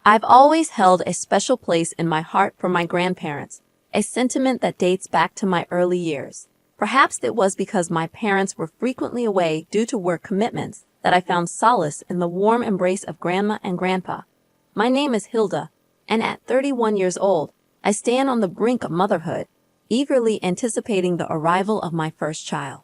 I've always held a special place in my heart for my grandparents, a sentiment that dates back to my early years. Perhaps it was because my parents were frequently away due to work commitments that I found solace in the warm embrace of Grandma and Grandpa. My name is Hilda, and at 31 years old, I stand on the brink of motherhood, eagerly anticipating the arrival of my first child.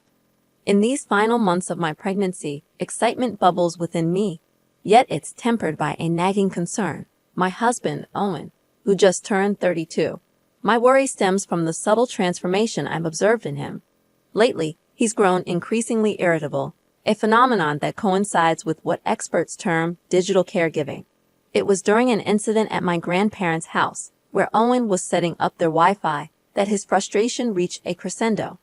In these final months of my pregnancy, excitement bubbles within me, yet it's tempered by a nagging concern. My husband, Owen, who just turned 32. My worry stems from the subtle transformation I've observed in him. Lately, he's grown increasingly irritable, a phenomenon that coincides with what experts term digital caregiving. It was during an incident at my grandparents' house, where Owen was setting up their Wi-Fi, that his frustration reached a crescendo.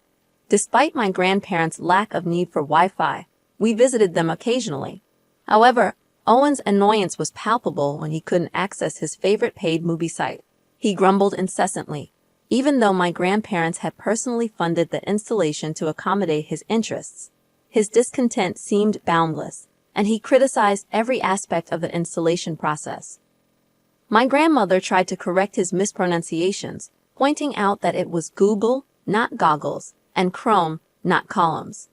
Despite my grandparents' lack of need for Wi-Fi, we visited them occasionally. However, Owen's annoyance was palpable when he couldn't access his favorite paid movie site. He grumbled incessantly, even though my grandparents had personally funded the installation to accommodate his interests. His discontent seemed boundless, and he criticized every aspect of the installation process. My grandmother tried to correct his mispronunciations, pointing out that it was Google, not goggles, and Chrome, not columns.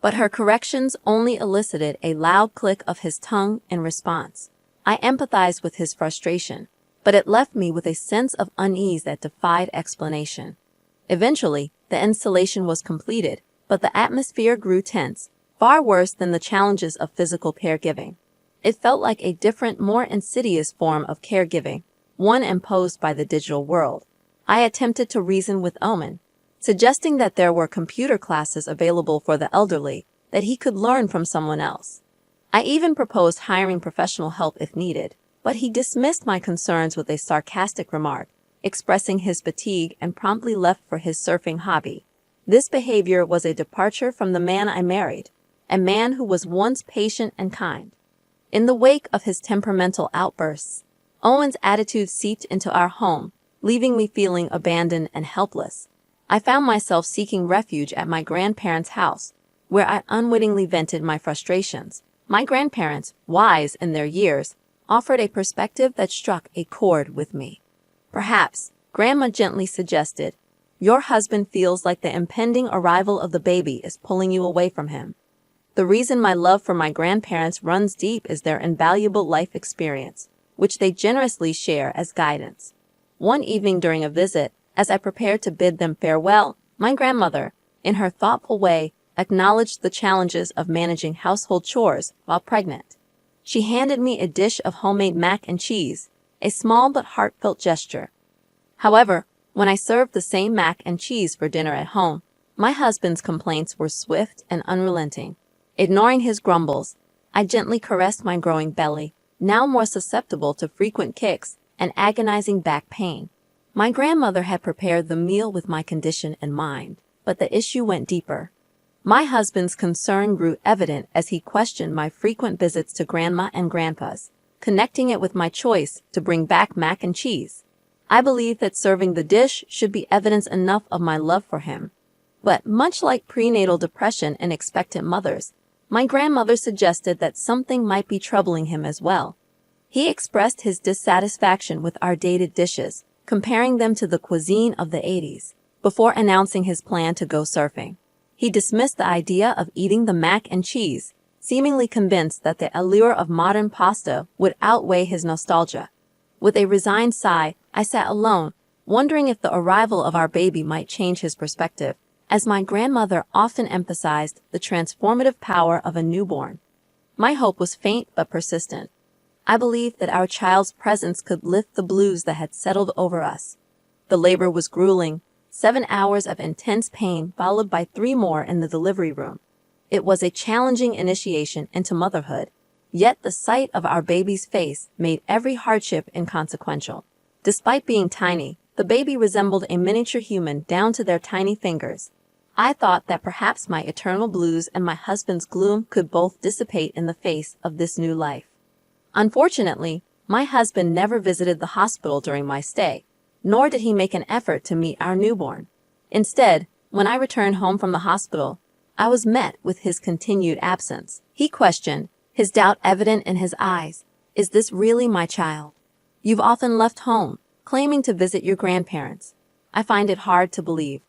But her corrections only elicited a loud click of his tongue in response. I empathized with his frustration, but it left me with a sense of unease that defied explanation. Eventually, the installation was completed, but the atmosphere grew tense, far worse than the challenges of physical caregiving. It felt like a different, more insidious form of caregiving, one imposed by the digital world. I attempted to reason with Owen, suggesting that there were computer classes available for the elderly, that he could learn from someone else. I even proposed hiring professional help if needed, but he dismissed my concerns with a sarcastic remark, expressing his fatigue and promptly left for his surfing hobby. This behavior was a departure from the man I married, a man who was once patient and kind. In the wake of his temperamental outbursts, Owen's attitude seeped into our home, leaving me feeling abandoned and helpless. I found myself seeking refuge at my grandparents' house, where I unwittingly vented my frustrations. My grandparents, wise in their years, offered a perspective that struck a chord with me. Perhaps, Grandma gently suggested, your husband feels like the impending arrival of the baby is pulling you away from him. The reason my love for my grandparents runs deep is their invaluable life experience, which they generously share as guidance. One evening during a visit, as I prepared to bid them farewell, my grandmother, in her thoughtful way, acknowledged the challenges of managing household chores while pregnant. She handed me a dish of homemade mac and cheese, a small but heartfelt gesture. However, when I served the same mac and cheese for dinner at home, my husband's complaints were swift and unrelenting. Ignoring his grumbles, I gently caressed my growing belly, now more susceptible to frequent kicks and agonizing back pain. My grandmother had prepared the meal with my condition in mind, but the issue went deeper. My husband's concern grew evident as he questioned my frequent visits to Grandma and Grandpa's, connecting it with my choice to bring back mac and cheese. I believed that serving the dish should be evidence enough of my love for him. But much like prenatal depression in expectant mothers, my grandmother suggested that something might be troubling him as well. He expressed his dissatisfaction with our dated dishes, comparing them to the cuisine of the 80s, before announcing his plan to go surfing. He dismissed the idea of eating the mac and cheese, seemingly convinced that the allure of modern pasta would outweigh his nostalgia. With a resigned sigh, I sat alone, wondering if the arrival of our baby might change his perspective, as my grandmother often emphasized the transformative power of a newborn. My hope was faint but persistent. I believed that our child's presence could lift the blues that had settled over us. The labor was grueling, 7 hours of intense pain followed by 3 more in the delivery room. It was a challenging initiation into motherhood, yet the sight of our baby's face made every hardship inconsequential. Despite being tiny, the baby resembled a miniature human down to their tiny fingers. I thought that perhaps my eternal blues and my husband's gloom could both dissipate in the face of this new life. Unfortunately, my husband never visited the hospital during my stay, nor did he make an effort to meet our newborn. Instead, when I returned home from the hospital, I was met with his continued absence. He questioned, his doubt evident in his eyes, "Is this really my child?" You've often left home, claiming to visit your grandparents. I find it hard to believe.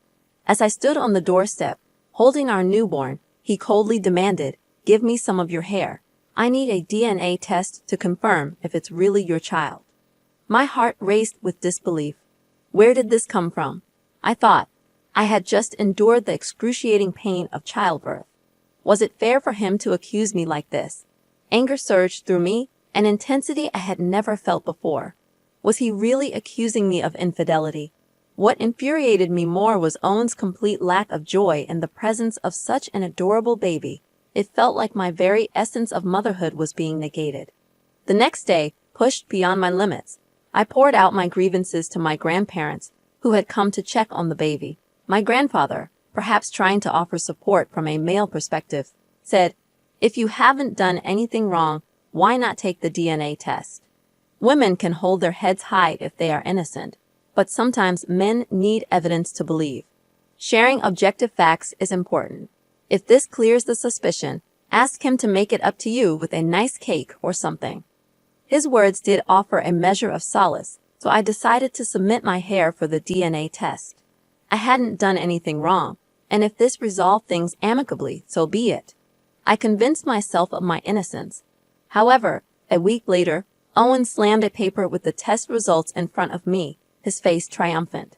As I stood on the doorstep, holding our newborn, he coldly demanded, "Give me some of your hair. I need a DNA test to confirm if it's really your child." My heart raced with disbelief. Where did this come from? I thought. I had just endured the excruciating pain of childbirth. Was it fair for him to accuse me like this? Anger surged through me, an intensity I had never felt before. Was he really accusing me of infidelity? What infuriated me more was Owen's complete lack of joy in the presence of such an adorable baby. It felt like my very essence of motherhood was being negated. The next day, pushed beyond my limits, I poured out my grievances to my grandparents, who had come to check on the baby. My grandfather, perhaps trying to offer support from a male perspective, said, "If you haven't done anything wrong, why not take the DNA test? Women can hold their heads high if they are innocent, but sometimes men need evidence to believe. Sharing objective facts is important. If this clears the suspicion, ask him to make it up to you with a nice cake or something." His words did offer a measure of solace, so I decided to submit my hair for the DNA test. I hadn't done anything wrong, and if this resolved things amicably, so be it. I convinced myself of my innocence. However, a week later, Owen slammed a paper with the test results in front of me, his face triumphant.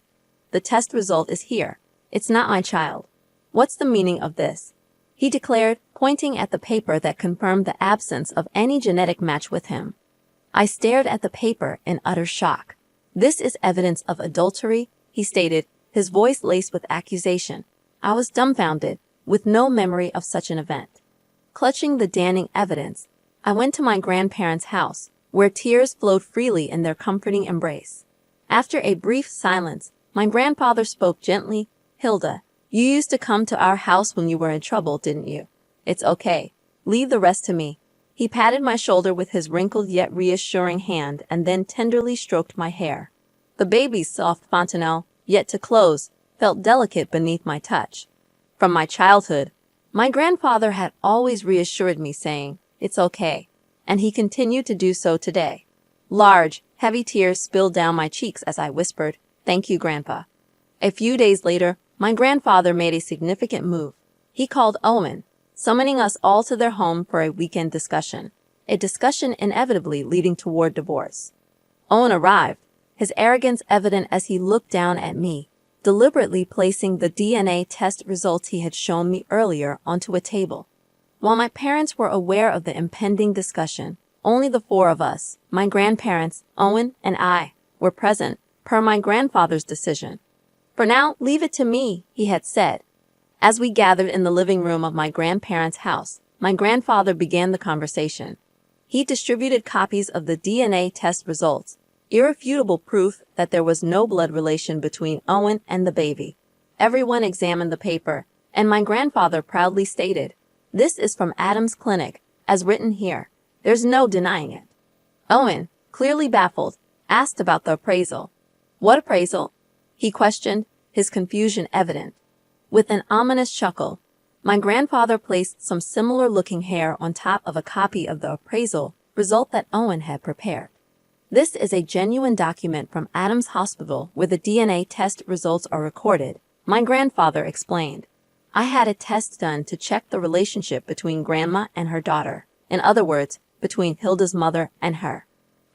"The test result is here. It's not my child. What's the meaning of this?" he declared, pointing at the paper that confirmed the absence of any genetic match with him. I stared at the paper in utter shock. "This is evidence of adultery," he stated, his voice laced with accusation. I was dumbfounded, with no memory of such an event. Clutching the damning evidence, I went to my grandparents' house, where tears flowed freely in their comforting embrace. After a brief silence, my grandfather spoke gently. "Hilda, you used to come to our house when you were in trouble, didn't you? It's okay. Leave the rest to me." He patted my shoulder with his wrinkled yet reassuring hand and then tenderly stroked my hair. The baby's soft fontanelle, yet to close, felt delicate beneath my touch. From my childhood, my grandfather had always reassured me, saying, "It's okay," and he continued to do so today. Large, heavy tears spilled down my cheeks as I whispered, "Thank you, Grandpa." A few days later, my grandfather made a significant move. He called Owen, summoning us all to their home for a weekend discussion, a discussion inevitably leading toward divorce. Owen arrived, his arrogance evident as he looked down at me, deliberately placing the DNA test results he had shown me earlier onto a table. While my parents were aware of the impending discussion, only the four of us, my grandparents, Owen, and I, were present, per my grandfather's decision. "For now, leave it to me," he had said. As we gathered in the living room of my grandparents' house, my grandfather began the conversation. He distributed copies of the DNA test results, irrefutable proof that there was no blood relation between Owen and the baby. Everyone examined the paper, and my grandfather proudly stated, "This is from Adam's clinic, as written here. There's no denying it." Owen, clearly baffled, asked about the appraisal. "What appraisal?" he questioned, his confusion evident. With an ominous chuckle, my grandfather placed some similar-looking hair on top of a copy of the appraisal result that Owen had prepared. "This is a genuine document from Adams Hospital where the DNA test results are recorded," my grandfather explained. "I had a test done to check the relationship between Grandma and her daughter. In other words, between Hilda's mother and her."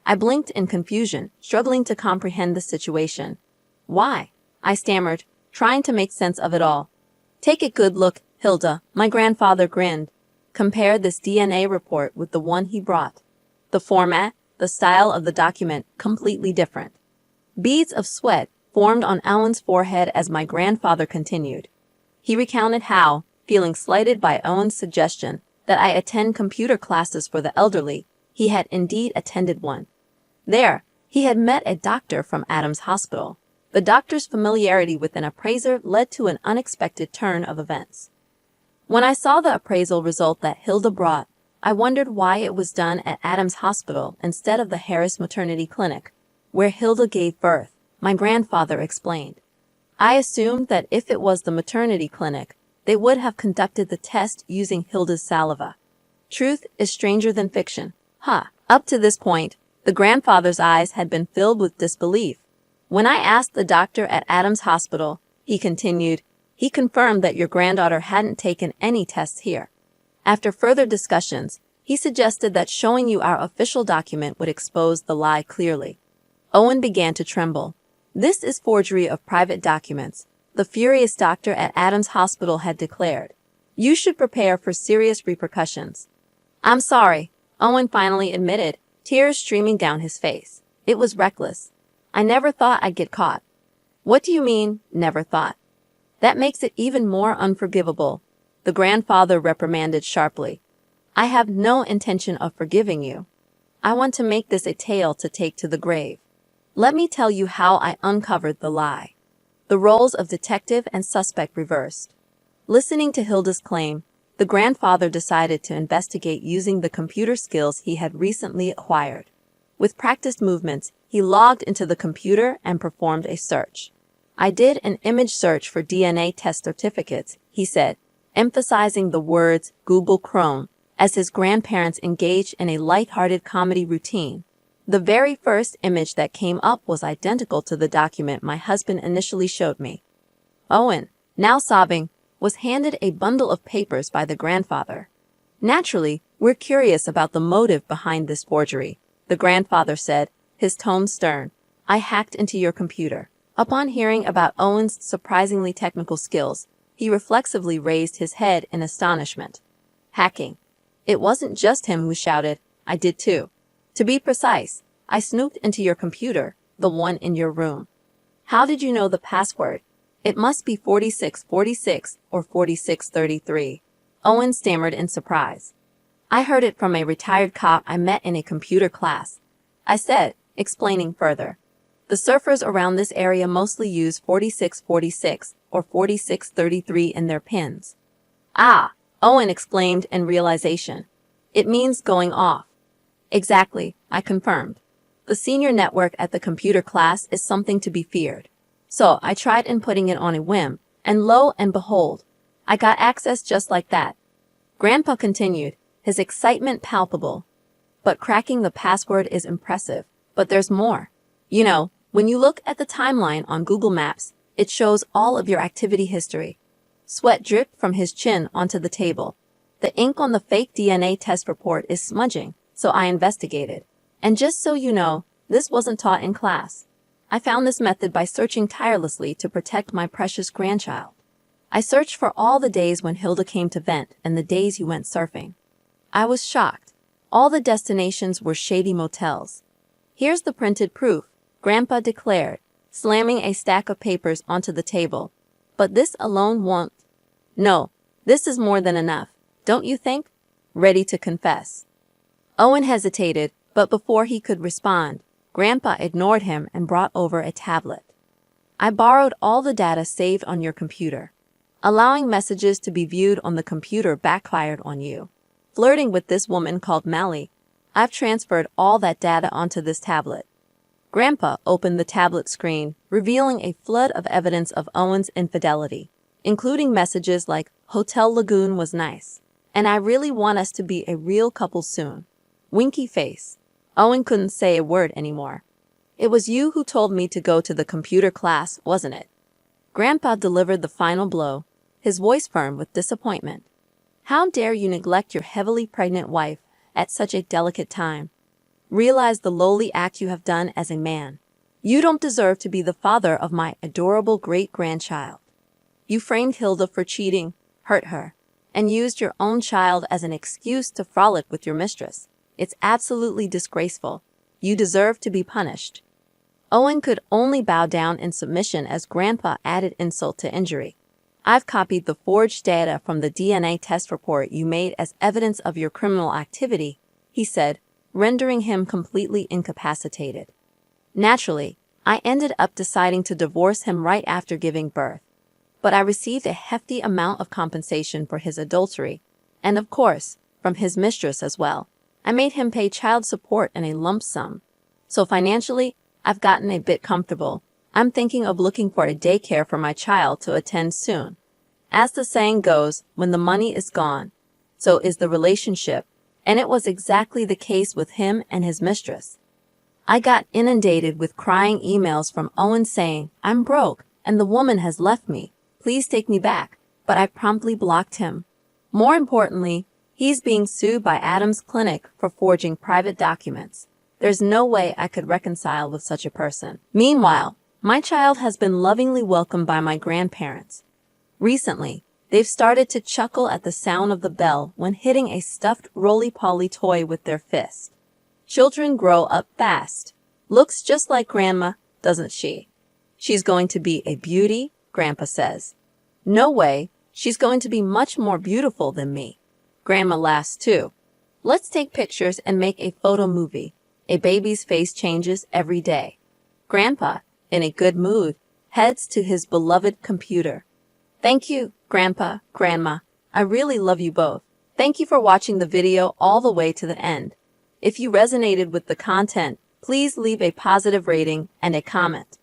I blinked in confusion, struggling to comprehend the situation. "Why?" I stammered, trying to make sense of it all. "Take a good look, Hilda," my grandfather grinned. Compare this DNA report with the one he brought. The format, the style of the document, completely different. Beads of sweat formed on Owen's forehead as my grandfather continued. He recounted how, feeling slighted by Owen's suggestion that I attend computer classes for the elderly, he had indeed attended one. There, he had met a doctor from Adams Hospital. The doctor's familiarity with an appraiser led to an unexpected turn of events. When I saw the appraisal result that Hilda brought, I wondered why it was done at Adams Hospital instead of the Harris Maternity Clinic, where Hilda gave birth, my grandfather explained. I assumed that if it was the maternity clinic, they would have conducted the test using Hilda's saliva. Truth is stranger than fiction. Up to this point, The grandfather's eyes had been filled with disbelief. When I asked the doctor at Adams Hospital, he continued, he confirmed that your granddaughter hadn't taken any tests here. After further discussions, he suggested that showing you our official document would expose the lie clearly. Owen began to tremble. This is forgery of private documents, the furious doctor at Adams Hospital had declared. You should prepare for serious repercussions. I'm sorry, Owen finally admitted, tears streaming down his face. It was reckless. I never thought I'd get caught. What do you mean, never thought? That makes it even more unforgivable, the grandfather reprimanded sharply. I have no intention of forgiving you. I want to make this a tale to take to the grave. Let me tell you how I uncovered the lie. The roles of detective and suspect reversed. Listening to Hilda's claim, the grandfather decided to investigate using the computer skills he had recently acquired. With practiced movements, he logged into the computer and performed a search. I did an image search for DNA test certificates, he said, emphasizing the words Google Chrome as his grandparents engaged in a light-hearted comedy routine. The very first image that came up was identical to the document my husband initially showed me. Owen, now sobbing, was handed a bundle of papers by the grandfather. Naturally, we're curious about the motive behind this forgery, the grandfather said, his tone stern. I hacked into your computer. Upon hearing about Owen's surprisingly technical skills, he reflexively raised his head in astonishment. Hacking. It wasn't just him who shouted, I did too. To be precise, I snooped into your computer, the one in your room. How did you know the password? It must be 4646 or 4633. Owen stammered in surprise. I heard it from a retired cop I met in a computer class. I said, explaining further. The surfers around this area mostly use 4646 or 4633 in their pins. Ah, Owen exclaimed in realization. It means going off. Exactly, I confirmed. The senior network at the computer class is something to be feared. So I tried inputting it on a whim, and lo and behold, I got access just like that. Grandpa continued, his excitement palpable. But cracking the password is impressive, but there's more. You know, when you look at the timeline on Google Maps, it shows all of your activity history. Sweat dripped from his chin onto the table. The ink on the fake DNA test report is smudging, so I investigated. And just so you know, this wasn't taught in class. I found this method by searching tirelessly to protect my precious grandchild. I searched for all the days when Hilda came to vent and the days you went surfing. I was shocked. All the destinations were shady motels. Here's the printed proof, Grandpa declared, slamming a stack of papers onto the table. But this alone won't. No, this is more than enough, don't you think? Ready to confess. Owen hesitated, but before he could respond, Grandpa ignored him and brought over a tablet. I borrowed all the data saved on your computer. Allowing messages to be viewed on the computer backfired on you. Flirting with this woman called Mally, I've transferred all that data onto this tablet. Grandpa opened the tablet screen, revealing a flood of evidence of Owen's infidelity, including messages like, Hotel Lagoon was nice, and I really want us to be a real couple soon. Winky face. Owen couldn't say a word anymore. It was you who told me to go to the computer class, wasn't it? Grandpa delivered the final blow, his voice firm with disappointment. How dare you neglect your heavily pregnant wife at such a delicate time? Realize the lowly act you have done as a man. You don't deserve to be the father of my adorable great-grandchild. You framed Hilda for cheating, hurt her, and used your own child as an excuse to frolic with your mistress. It's absolutely disgraceful. You deserve to be punished. Owen could only bow down in submission as Grandpa added insult to injury. I've copied the forged data from the DNA test report you made as evidence of your criminal activity, he said, rendering him completely incapacitated. Naturally, I ended up deciding to divorce him right after giving birth. But I received a hefty amount of compensation for his adultery, and of course, from his mistress as well. I made him pay child support in a lump sum. So financially, I've gotten a bit comfortable. I'm thinking of looking for a daycare for my child to attend soon. As the saying goes, when the money is gone, so is the relationship, and it was exactly the case with him and his mistress. I got inundated with crying emails from Owen saying, "I'm broke, and the woman has left me. Please take me back," but I promptly blocked him. More importantly, he's being sued by Adam's Clinic for forging private documents. There's no way I could reconcile with such a person. Meanwhile, my child has been lovingly welcomed by my grandparents. Recently, they've started to chuckle at the sound of the bell when hitting a stuffed roly-poly toy with their fist. Children grow up fast. Looks just like Grandma, doesn't she? She's going to be a beauty, Grandpa says. No way, she's going to be much more beautiful than me. Grandma laughs too. Let's take pictures and make a photo movie. A baby's face changes every day. Grandpa, in a good mood, heads to his beloved computer. Thank you, Grandpa, Grandma. I really love you both. Thank you for watching the video all the way to the end. If you resonated with the content, please leave a positive rating and a comment.